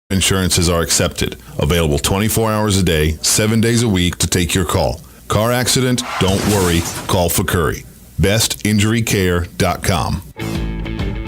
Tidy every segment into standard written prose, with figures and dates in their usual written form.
Insurances are accepted. Available 24 hours a day, 7 days a week to take your call. Car accident? Don't worry. Call for Curry. BestInjuryCare.com.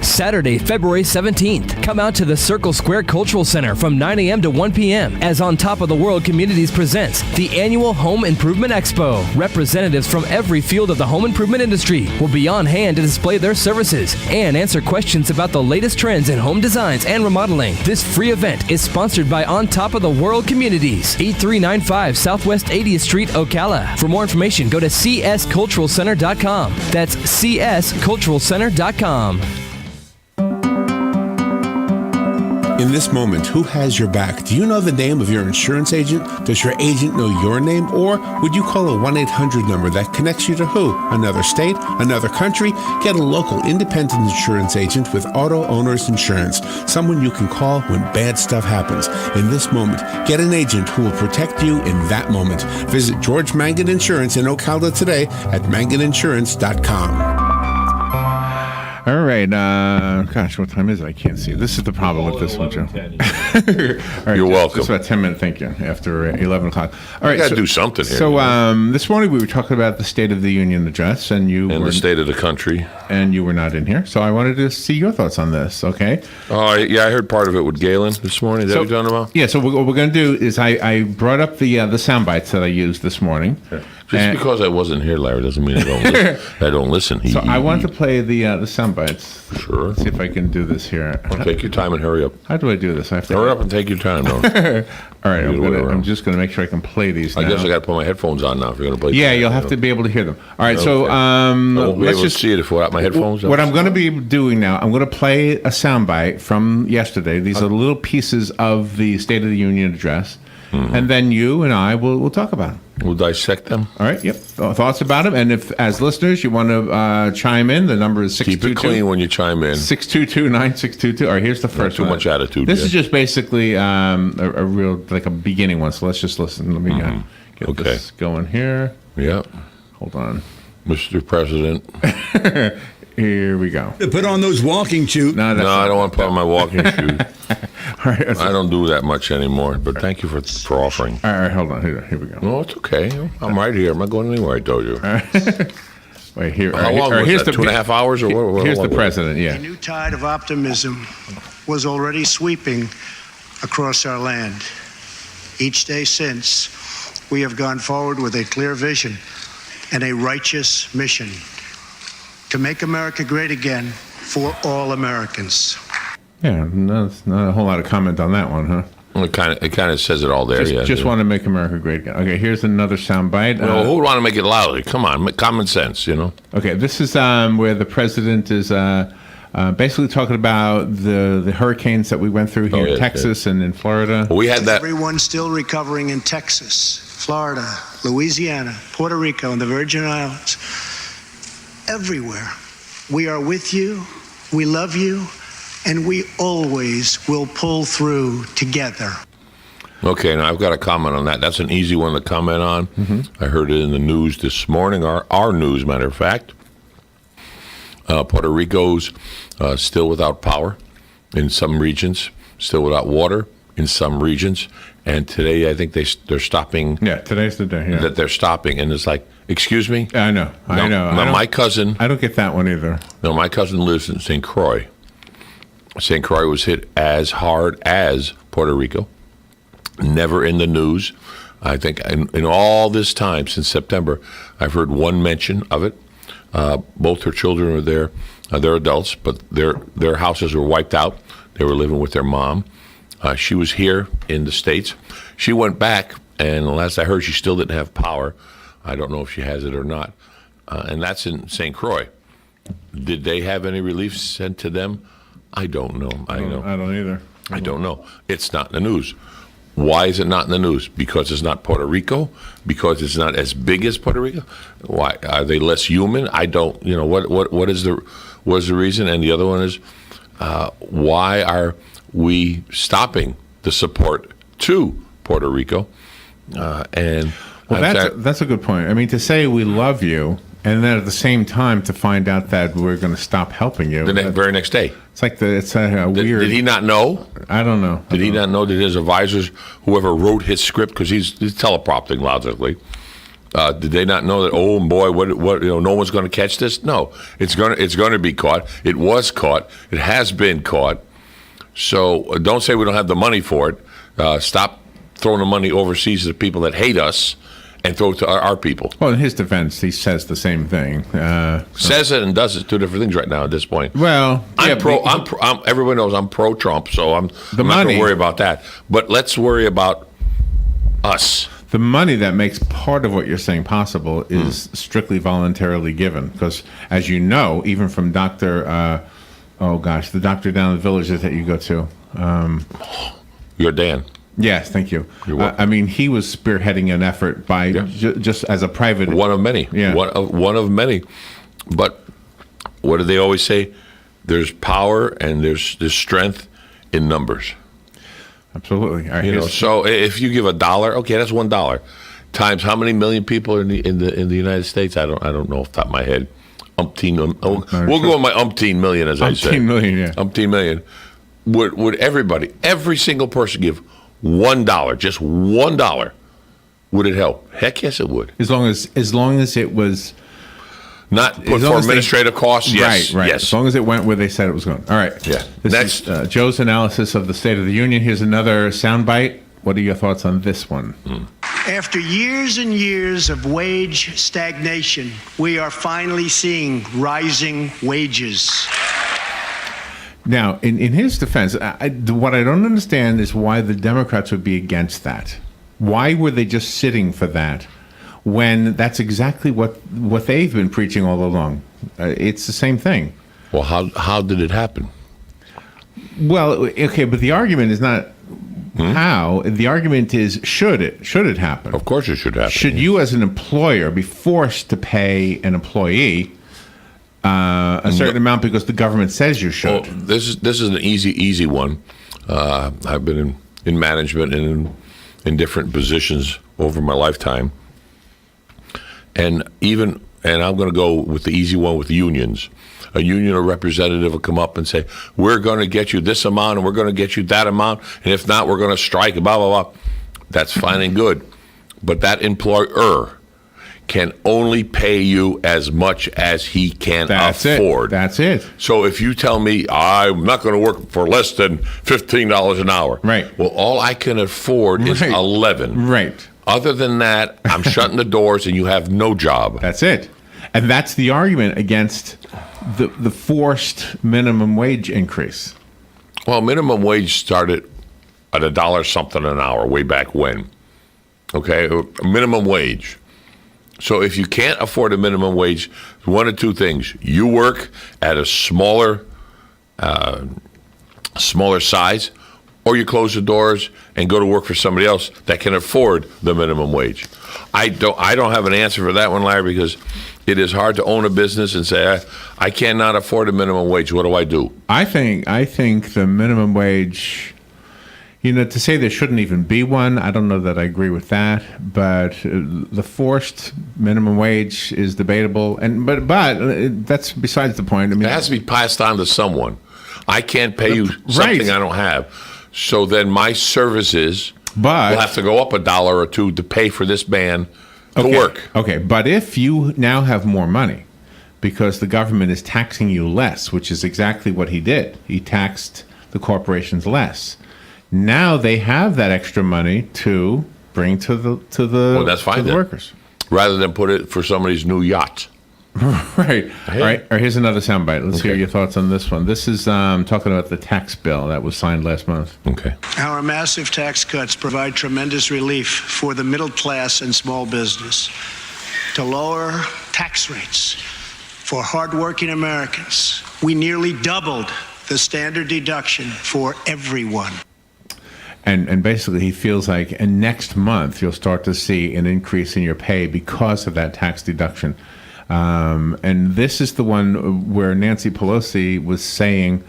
Saturday, February 17th. Come out to the Circle Square Cultural Center from 9 a.m. to 1 p.m. as On Top of the World Communities presents the annual Home Improvement Expo. Representatives from every field of the home improvement industry will be on hand to display their services and answer questions about the latest trends in home designs and remodeling. This free event is sponsored by On Top of the World Communities, 8395 Southwest 80th Street, Ocala. For more information, go to csculturalcenter.com. That's csculturalcenter.com. In this moment, who has your back? Do you know the name of your insurance agent? Does your agent know your name? Or would you call a 1-800 number that connects you to who? Another state? Another country? Get a local independent insurance agent with Auto Owners Insurance. Someone you can call when bad stuff happens. In this moment, get an agent who will protect you in that moment. Visit George Mangan Insurance in Ocala today at manganinsurance.com. All right. Gosh, what time is it? I can't see. This is the problem with this one, Joe. All right, You're welcome. Just about 10 minutes, thank you, after 11 o'clock. All right. You got to do something here. So this morning we were talking about the State of the Union address, and the state of the country. And you were not in here, so I wanted to see your thoughts on this, okay? Yeah, I heard part of it with Galen this morning. Is that what you're talking about? Yeah, so what we're going to do is I brought up the sound bites that I used this morning. Just because I wasn't here, Larry, doesn't mean I don't listen. I don't listen. So I want to play the sound bites. Sure. Let's see if I can do this here. Well, take your time and hurry up. How do I do this? I have to hurry up and take your time, though. All right, I'm just going to make sure I can play these now. I guess I got to put my headphones on now if you're going to play. Yeah, you'll have to be able to hear them. All right, so let's just see it if without my headphones. What I'm going to be doing now, I'm going to play a sound bite from yesterday. These are little pieces of the State of the Union address. Mm-hmm. And then you and I will talk about them. We'll dissect them. All right. Yep. Thoughts about them. And if, as listeners, you want to chime in, the number is 622. Keep it clean when you chime in. 622-9622. All right. Here's the first one. Not too much attitude. This is just basically a real, like a beginning one. So let's just listen. Let me get this going here. Yep. Hold on. Mr. President. Here we go. Put on those walking shoes. No, I don't want to put on my walking shoes. All right, I don't do that much anymore, but thank you for offering. All right, hold on. Here we go. No, it's okay. I'm right here. I'm not going anywhere, I told you. Wait, here. How long was that? 2.5 hours? Or what? Here's the president, yeah. A new tide of optimism was already sweeping across our land. Each day since, we have gone forward with a clear vision and a righteous mission to make America great again for all Americans. Yeah, not a whole lot of comment on that one, huh? Well, it kind of says it all there. Just want to make America great again. Okay, here's another sound bite. Well, who would want to make it louder? Come on, common sense, you know. Okay, this is where the president is basically talking about the hurricanes that we went through here in Texas and in Florida. Well, we had that. Everyone still recovering in Texas, Florida, Louisiana, Puerto Rico, and the Virgin Islands. Everywhere. We are with you, we love you, and we always will pull through together. Okay, now I've got a comment on that. That's an easy one to comment on. Mm-hmm. I heard it in the news this morning, our news, matter of fact. Puerto Rico's still without power in some regions, still without water in some regions. And today, I think they're stopping. Yeah, today's the day. Yeah. That they're stopping, and it's like, excuse me. I know. Now, my cousin. I don't get that one either. No, my cousin lives in St. Croix. St. Croix was hit as hard as Puerto Rico. Never in the news. I think in all this time since September, I've heard one mention of it. Both her children are there. They're adults, but their houses were wiped out. They were living with their mom. She was here in the States. She went back, and last I heard, she still didn't have power. I don't know if she has it or not. And that's in St. Croix. Did they have any relief sent to them? I don't know. I don't either. I don't know. It's not in the news. Why is it not in the news? Because it's not Puerto Rico? Because it's not as big as Puerto Rico? Why? Are they less human? I don't, what is the reason? And the other one is, why are we stopping the support to Puerto Rico? That's a good point. I mean, to say we love you And then at the same time to find out that we're going to stop helping you. The very next day. It's like it's a weird. Did he not know? I don't know. Did he not know that his advisors, whoever wrote his script, because he's teleprompting logically, did they not know that? Oh boy, what no one's going to catch this? No, it's going to be caught. It was caught. It has been caught. So don't say we don't have the money for it. Stop throwing the money overseas to the people that hate us, and throw it to our people. Well, in his defense, he says the same thing. Says it and does it, two different things right now at this point. Well, everyone knows I'm pro-Trump, so I'm not going to worry about that. But let's worry about us. The money that makes part of what you're saying possible is strictly voluntarily given. Because, as you know, even from the doctor down in the villages that you go to. You're Dan. Yes, thank you. You're welcome. I mean, he was spearheading an effort by just as a private... One of many. Yeah. One of many. But what do they always say? There's power and there's strength in numbers. Absolutely. All right, So if you give $1, okay, that's $1. Times how many million people are in the United States? I don't know off the top of my head. We'll go with my umpteen million, as I say. Umpteen million, yeah. Umpteen million. Would everybody, every single person give $1, just $1, would it help? Heck yes, it would. As long as it was not put for administrative costs. Yes, right. Yes. As long as it went where they said it was going. All right. Yeah. This is Joe's analysis of the State of the Union. Here's another soundbite. What are your thoughts on this one? After years and years of wage stagnation, we are finally seeing rising wages. Now, in his defense, what I don't understand is why the Democrats would be against that. Why were they just sitting for that when that's exactly what they've been preaching all along? It's the same thing. Well, how did it happen? Well, okay, but the argument is not how. The argument is should it happen? Of course it should happen. Should you as an employer be forced to pay an employee a certain amount because the government says you should? Well, this is an easy one. I've been in management and in different positions over my lifetime, and I'm going to go with the easy one with unions. A union or representative will come up and say, "We're going to get you this amount, and we're going to get you that amount, and if not, we're going to strike." Blah blah blah. That's fine and good, but that employer can only pay you as much as he can afford. That's it. So if you tell me I'm not going to work for less than $15 an hour, right? Well, all I can afford is $11. Right. Other than that, I'm shutting the doors, and you have no job. That's it. And that's the argument against the forced minimum wage increase. Well, minimum wage started at $1 something an hour way back when. Okay, minimum wage. So if you can't afford a minimum wage, one of two things: you work at a smaller size, or you close the doors and go to work for somebody else that can afford the minimum wage. I don't have an answer for that one, Larry, because it is hard to own a business and say I cannot afford a minimum wage. What do I do? I think the minimum wage. To say there shouldn't even be one, I don't know that I agree with that. But the forced minimum wage is debatable, but that's besides the point. I mean, it has to be passed on to someone. I can't pay you something I don't have, so then my services will have to go up $1 or $2 to pay for this man to work. Okay, but if you now have more money because the government is taxing you less, which is exactly what he did, he taxed the corporations less. Now they have that extra money to bring to the workers, rather than put it for somebody's new yacht. Right. All right. Here's another soundbite. Let's hear your thoughts on this one. This is talking about the tax bill that was signed last month. Okay. Our massive tax cuts provide tremendous relief for the middle class and small business. To lower tax rates for hardworking Americans, we nearly doubled the standard deduction for everyone. And basically, he feels like next month you'll start to see an increase in your pay because of that tax deduction. And this is the one where Nancy Pelosi was saying,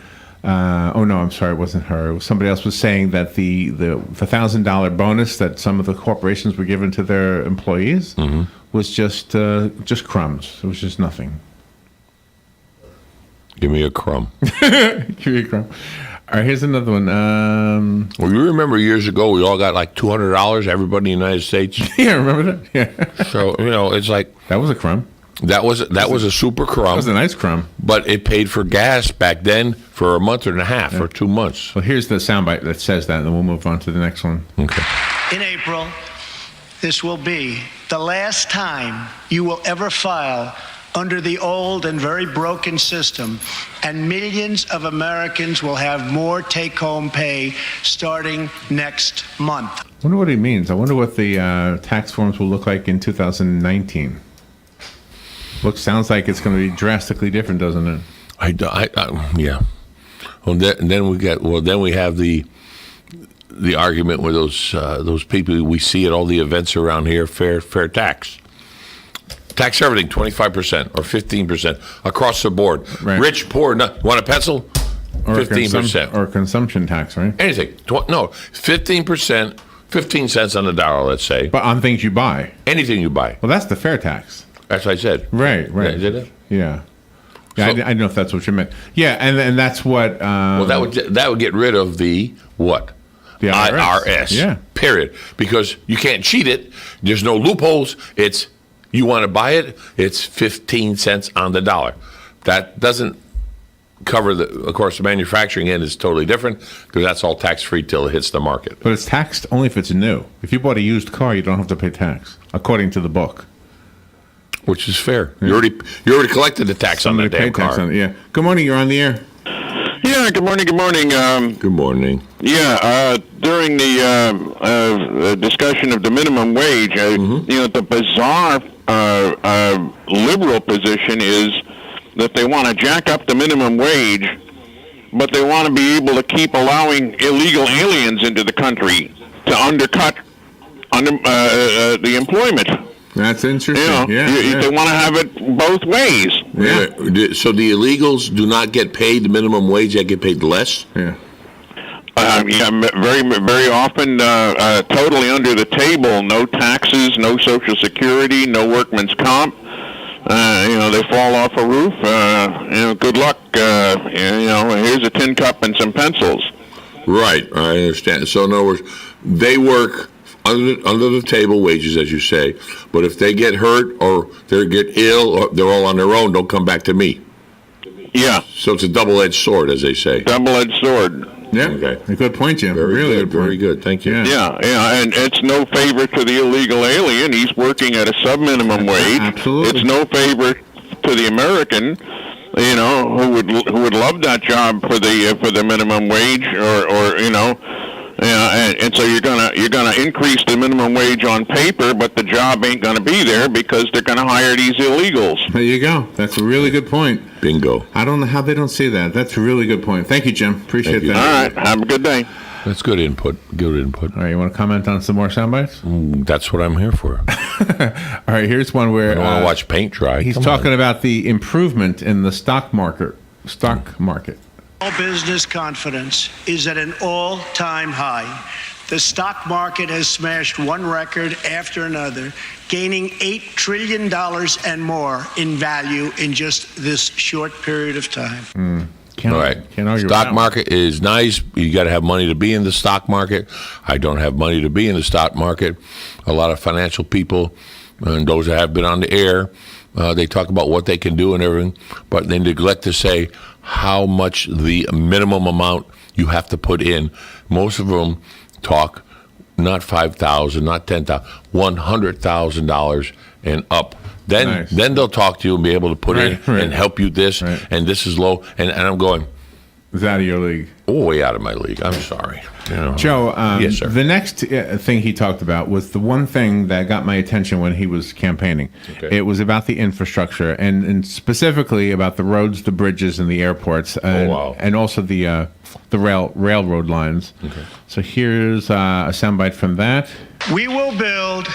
oh no, I'm sorry, it wasn't her. It was somebody else was saying that the $1,000 bonus that some of the corporations were given to their employees was just crumbs. It was just nothing. Give me a crumb. Give me a crumb. All right, here's another one. Well, you remember years ago, we all got like $200, everybody in the United States? Yeah, remember that? Yeah. So, it's like... That was a crumb. That was a super crumb. That was a nice crumb. But it paid for gas back then for a month and a half or 2 months. Well, here's the soundbite that says that, and then we'll move on to the next one. Okay. In April, this will be the last time you will ever file under the old and very broken system, and millions of Americans will have more take-home pay starting next month. I wonder what he means. I wonder what the tax forms will look like in 2019. Sounds like it's going to be drastically different, doesn't it? Yeah. Well, then we have the argument with those people we see at all the events around here. Fair tax. Tax everything 25% or 15% across the board. Right. Rich, poor. Want a pencil? 15%. Or consumption tax, right? Anything. 15%, 15 cents on the dollar, let's say. But on things you buy. Anything you buy. Well, that's the fair tax. That's what I said. Right. Yeah, did it? Yeah. So, I don't know if that's what you meant. Yeah, and that's what... well, that would get rid of the what? The IRS. Yeah. Period. Because you can't cheat it. There's no loopholes. It's... You want to buy it, it's 15 cents on the dollar. That doesn't cover of course, the manufacturing end is totally different because that's all tax-free till it hits the market. But it's taxed only if it's new. If you bought a used car, you don't have to pay tax, according to the book. Which is fair. Yeah. You already collected the tax on the damn car. Yeah. Good morning, you're on the air. Yeah, good morning. Good morning. Yeah, during the discussion of the minimum wage, the bizarre liberal position is that they want to jack up the minimum wage, but they want to be able to keep allowing illegal aliens into the country to undercut the employment. That's interesting. They want to have it both ways. Yeah. So the illegals do not get paid the minimum wage; they get paid less. Yeah. Very, very often, totally under the table. No taxes, no Social Security, no workman's comp. They fall off a roof. Good luck. Here's a tin cup and some pencils. Right. I understand. So in other words, they work under the table wages, as you say. But if they get hurt or they get ill or they're all on their own, don't come back to me. Yeah. So it's a double-edged sword, as they say. Double-edged sword. Yeah. Okay. A good point, Jim. Really good. Very good. Thank you. Yeah. And it's no favor to the illegal alien. He's working at a sub-minimum wage. Absolutely. It's no favor to the American, who would love that job for the minimum wage, and so you're gonna increase the minimum wage on paper, but the job ain't gonna be there because they're gonna hire these illegals. There you go. That's a really good point. Bingo. I don't know how they don't see that. That's a really good point. Thank you, Jim. Appreciate that. All right. Have a good day. That's good input. Good input. All right. You want to comment on some more sound bites? That's what I'm here for. All right. Here's one where I don't want to watch paint dry. He's talking about the improvement in the stock market. All business confidence is at an all-time high. The stock market has smashed one record after another, gaining $8 trillion and more in value in just this short period of time. All right. Stock market is nice. You got to have money to be in the stock market. I don't have money to be in the stock market. A lot of financial people and those that have been on the air, they talk about what they can do and everything, but they neglect to say how much the minimum amount you have to put in. Most of them talk not $5,000, not $10,000, $100,000 and up. Then they'll talk to you and be able to put in and help you this, and this is low. And I'm going, it's out of your league. Oh, way out of my league. I'm sorry. Joe, yes, sir. The next thing he talked about was the one thing that got my attention when he was campaigning. Okay. It was about the infrastructure and specifically about the roads, the bridges, and the airports, and also the railroad lines. Okay. So here's a soundbite from that. We will build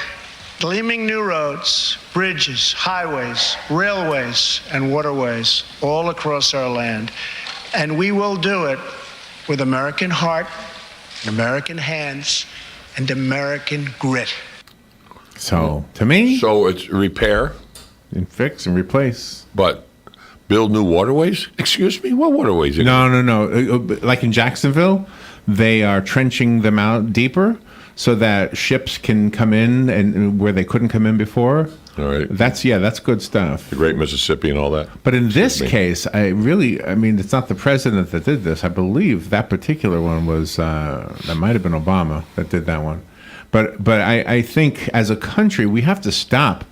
gleaming new roads, bridges, highways, railways, and waterways all across our land. And we will do it with American heart, American hands, and American grit. So, to me, So it's repair, and fix and replace. but build new waterways? Excuse me? What waterways? No. Like in Jacksonville, they are trenching them out deeper so that ships can come in and where they couldn't come in before. All right. That's good stuff. The Great Mississippi and all that. But in this case, I mean, it's not the president that did this. I believe that particular one was, that might have been Obama that did that one. But I think as a country, we have to stop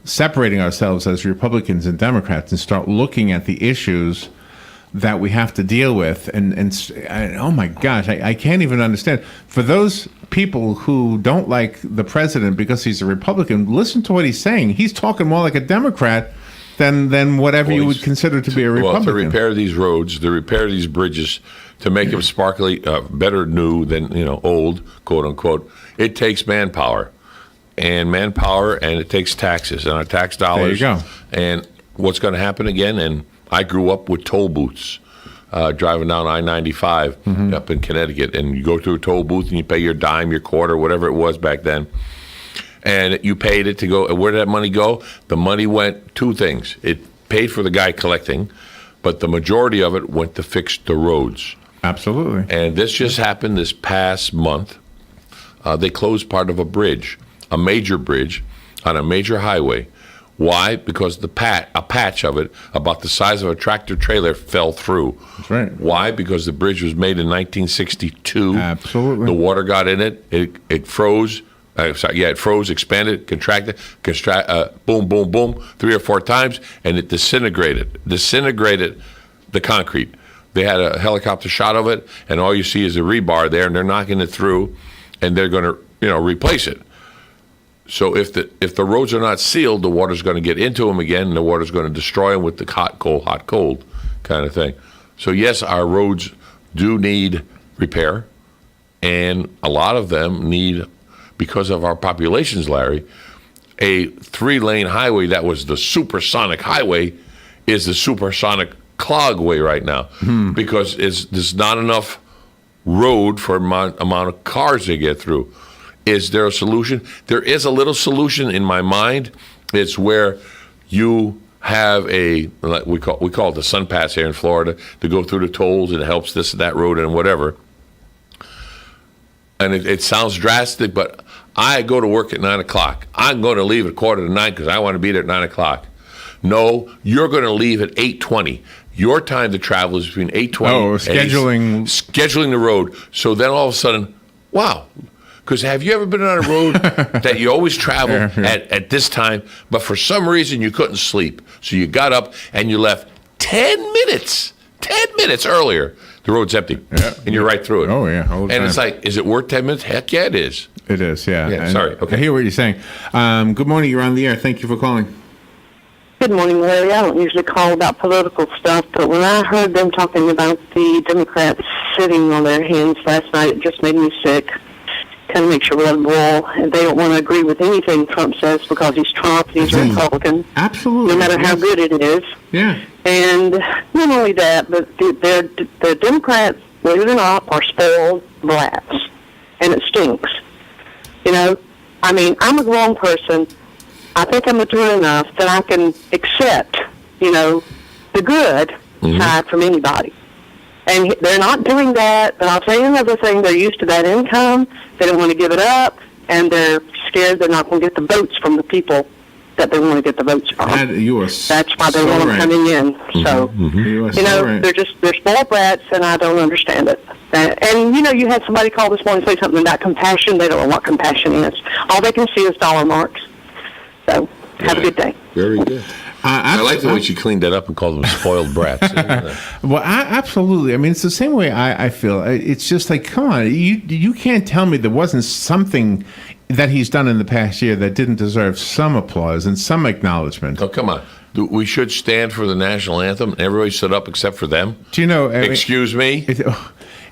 separating ourselves as Republicans and Democrats and start looking at the issues that we have to deal with. And oh my gosh, I can't even understand. For those people who don't like the president because he's a Republican, listen to what he's saying. He's talking more like a Democrat than whatever you would consider to be a Republican. Well, to repair these roads, to repair these bridges, to make them sparkly, better new than old, quote unquote, it takes manpower. And it takes taxes and our tax dollars. There you go. And what's going to happen again? And I grew up with toll booths, driving down I-95 up in Connecticut, and you go through a toll booth and you pay your dime, your quarter, whatever it was back then, and you paid it to go. Where did that money go? The money went two things. It paid for the guy collecting, but the majority of it went to fix the roads. Absolutely. And this just happened this past month. They closed part of a bridge, a major bridge on a major highway. Why? Because a patch of it, about the size of a tractor trailer, fell through. That's right. Why? Because the bridge was made in 1962. Absolutely. The water got in it. It froze. It froze, expanded, contracted, boom, boom, boom, 3 or 4 times, and it disintegrated the concrete. They had a helicopter shot of it, and all you see is a rebar there, and they're knocking it through, and they're going to replace it. So if the roads are not sealed, the water's going to get into them again, and the water's going to destroy them with the hot, cold kind of thing. So yes, our roads do need repair, and a lot of them need, because of our populations, Larry, a 3-lane highway that was the supersonic highway is the supersonic clogway right now because there's not enough road for amount of cars they get through. Is there a solution? There is a little solution in my mind. It's where you have we call it the Sun Pass here in Florida, to go through the tolls, and it helps this and that road and whatever. And it sounds drastic, but I go to work at 9 o'clock. I'm going to leave at 8:45 because I want to be there at 9 o'clock. No, you're going to leave at 8:20. Your time to travel is between 8:20 and scheduling the road. So then all of a sudden, wow. Because have you ever been on a road that you always travel at this time, but for some reason you couldn't sleep? So you got up and you left 10 minutes earlier. The road's empty, and you're right through it. Oh, yeah. All the time. And it's like, is it worth 10 minutes? Heck yeah, it is. It is, yeah. Yeah, sorry. Okay. I hear what you're saying. Good morning. You're on the air. Thank you for calling. Good morning, Larry. I don't usually call about political stuff, but when I heard them talking about the Democrats sitting on their hands last night, it just made me sick. Kind of makes you run roll, and they don't want to agree with anything Trump says because he's Trump and he's a Republican. Absolutely. No matter how good it is. Yeah. And not only that, but the Democrats, believe it or not, are spoiled brats, and it stinks. I mean, I'm a grown person. I think I'm mature enough that I can accept, the good side from anybody. And they're not doing that, but I'll tell you another thing. They're used to that income. They don't want to give it up, and they're scared they're not going to get the votes from the people that they want to get the votes from. That's why they want them coming in. So, they're spoiled brats, and I don't understand it. And you had somebody call this morning and say something about compassion. They don't know what compassion is. All they can see is dollar marks. So, have a good day. Very good. I like the way she cleaned that up and called them spoiled brats. Well, absolutely. I mean, it's the same way I feel. It's just like, come on, you can't tell me there wasn't something that he's done in the past year that didn't deserve some applause and some acknowledgement. Oh, come on. We should stand for the national anthem. Everybody stood up except for them. Do you know? Excuse me?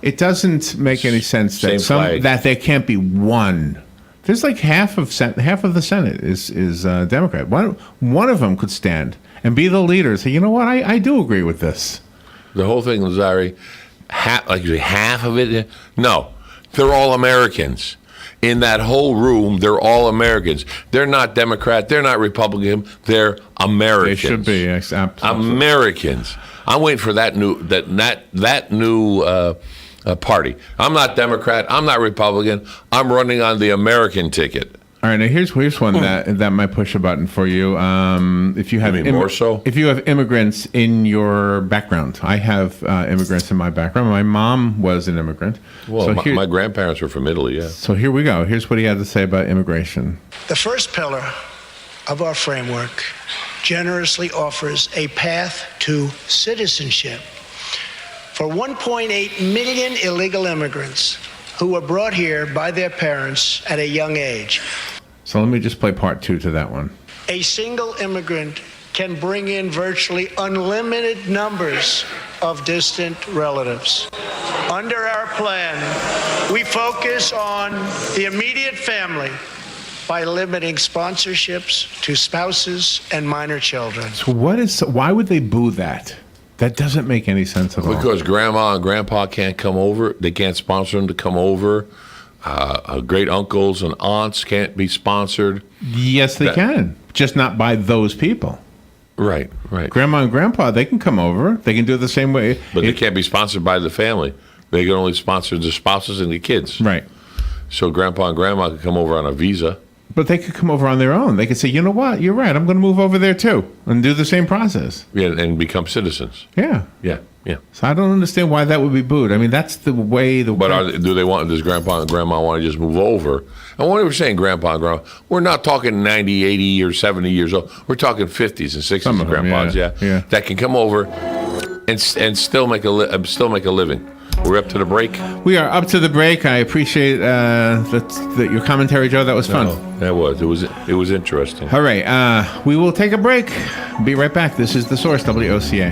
It doesn't make any sense that there can't be one. There's like half of the Senate is Democrat. One of them could stand and be the leader and say, you know what, I do agree with this. The whole thing, Lazari, half of it. No, they're all Americans. In that whole room, they're all Americans. They're not Democrat. They're not Republican. They're Americans. They should be. Absolutely. Americans. I'm waiting for that new party. I'm not Democrat. I'm not Republican. I'm running on the American ticket. All right, now here's one that might push a button for you. If you have more so? If you have immigrants in your background, I have immigrants in my background. My mom was an immigrant. Well, so my grandparents were from Italy. Yeah. So here we go. Here's what he had to say about immigration. The first pillar of our framework generously offers a path to citizenship for 1.8 million illegal immigrants who were brought here by their parents at a young age. So let me just play part 2 to that one. A single immigrant can bring in virtually unlimited numbers of distant relatives. Under our plan, we focus on the immediate family by limiting sponsorships to spouses and minor children. So why would they boo that? That doesn't make any sense at all. Because grandma and grandpa can't come over. They can't sponsor them to come over. Great uncles and aunts can't be sponsored. Yes, they can. Just not by those people. Right. Grandma and grandpa, they can come over. They can do it the same way. But they can't be sponsored by the family. They can only sponsor the spouses and the kids. Right. So grandpa and grandma can come over on a visa. But they could come over on their own. They could say, you know what, you're right, I'm going to move over there too, and do the same process. Yeah, and become citizens. Yeah. So I don't understand why that would be booed. I mean, that's the way the. But does grandpa and grandma want to just move over? And when we're saying grandpa and grandma, we're not talking 90, 80, or 70 years old. We're talking 50s and 60s grandpas, yeah, that can come over and still make a living. We're up to the break. We are up to the break. I appreciate your commentary, Joe. That was fun. That was. It was interesting. All right. We will take a break. Be right back. This is The Source, WOCA.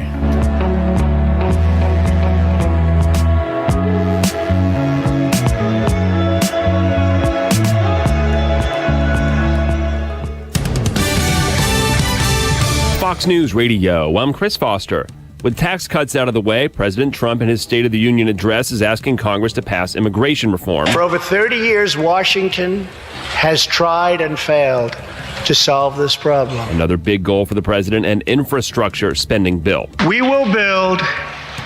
Fox News Radio. I'm Chris Foster. With tax cuts out of the way, President Trump in his State of the Union address is asking Congress to pass immigration reform. For over 30 years, Washington has tried and failed to solve this problem. Another big goal for the president, an infrastructure spending bill. We will build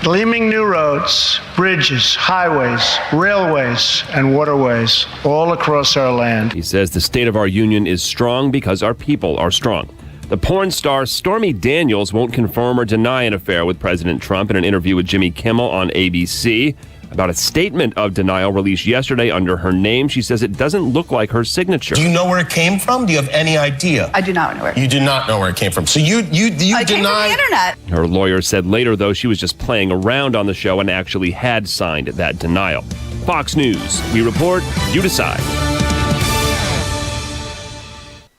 gleaming new roads, bridges, highways, railways, and waterways all across our land. He says the state of our union is strong because our people are strong. The porn star Stormy Daniels won't confirm or deny an affair with President Trump in an interview with Jimmy Kimmel on ABC. About a statement of denial released yesterday under her name, she says it doesn't look like her signature. Do you know where it came from? Do you have any idea? I do not know where. You do not know where it came from. So you deny. Came from the internet. Her lawyer said later, though, she was just playing around on the show and actually had signed that denial. Fox News. We report, you decide.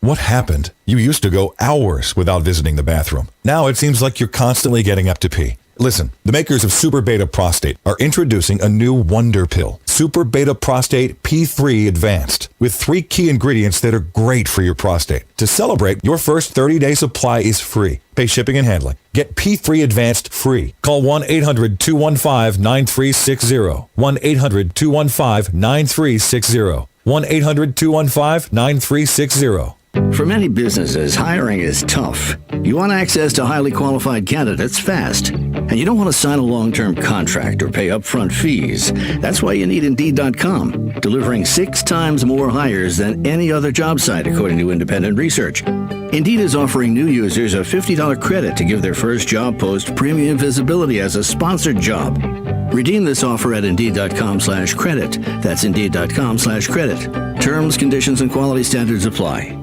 What happened? You used to go hours without visiting the bathroom. Now it seems like you're constantly getting up to pee. Listen, the makers of Super Beta Prostate are introducing a new wonder pill, Super Beta Prostate P3 Advanced, with 3 key ingredients that are great for your prostate. To celebrate, your first 30-day supply is free. Pay shipping and handling. Get P3 Advanced free. Call 1-800-215-9360. 1-800-215-9360. 1-800-215-9360. For many businesses, hiring is tough. You want access to highly qualified candidates fast. And you don't want to sign a long-term contract or pay upfront fees. That's why you need Indeed.com, delivering 6 times more hires than any other job site, according to independent research. Indeed is offering new users a $50 credit to give their first job post premium visibility as a sponsored job. Redeem this offer at Indeed.com/credit. That's Indeed.com/credit. Terms, conditions, and quality standards apply.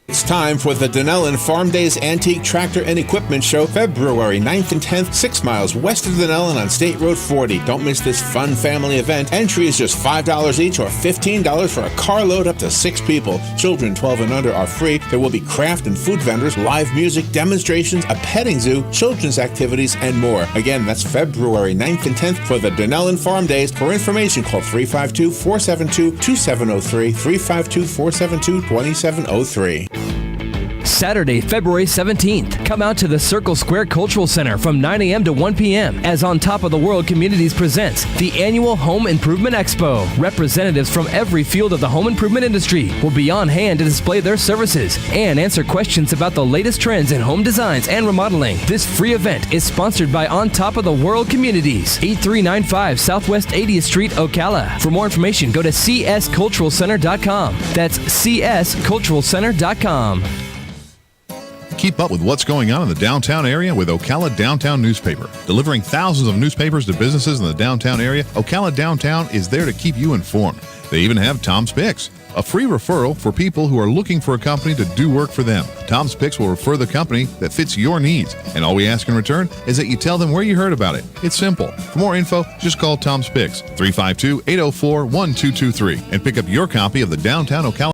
It's time for the Dunellen Farm Days Antique Tractor and Equipment Show, February 9th and 10th, 6 miles west of Dunellen on State Road 40. Don't miss this fun family event. Entry is just $5 each or $15 for a carload up to 6 people. Children 12 and under are free. There will be craft and food vendors, live music, demonstrations, a petting zoo, children's activities, and more. Again, that's February 9th and 10th for the Dunellen Farm Days. For information, call 352-472-2703, 352-472-2703. Saturday, February 17th. Come out to the Circle Square Cultural Center from 9 a.m. to 1 p.m. as On Top of the World Communities presents the annual Home Improvement Expo. Representatives from every field of the home improvement industry will be on hand to display their services and answer questions about the latest trends in home designs and remodeling. This free event is sponsored by On Top of the World Communities, 8395 Southwest 80th Street, Ocala. For more information, go to csculturalcenter.com. That's csculturalcenter.com. Keep up with what's going on in the downtown area with Ocala Downtown Newspaper. Delivering thousands of newspapers to businesses in the downtown area, Ocala Downtown is there to keep you informed. They even have Tom's Picks, a free referral for people who are looking for a company to do work for them. Tom's Picks will refer the company that fits your needs, and all we ask in return is that you tell them where you heard about it. It's simple. For more info, just call Tom's Picks, 352-804-1223, and pick up your copy of the Downtown Ocala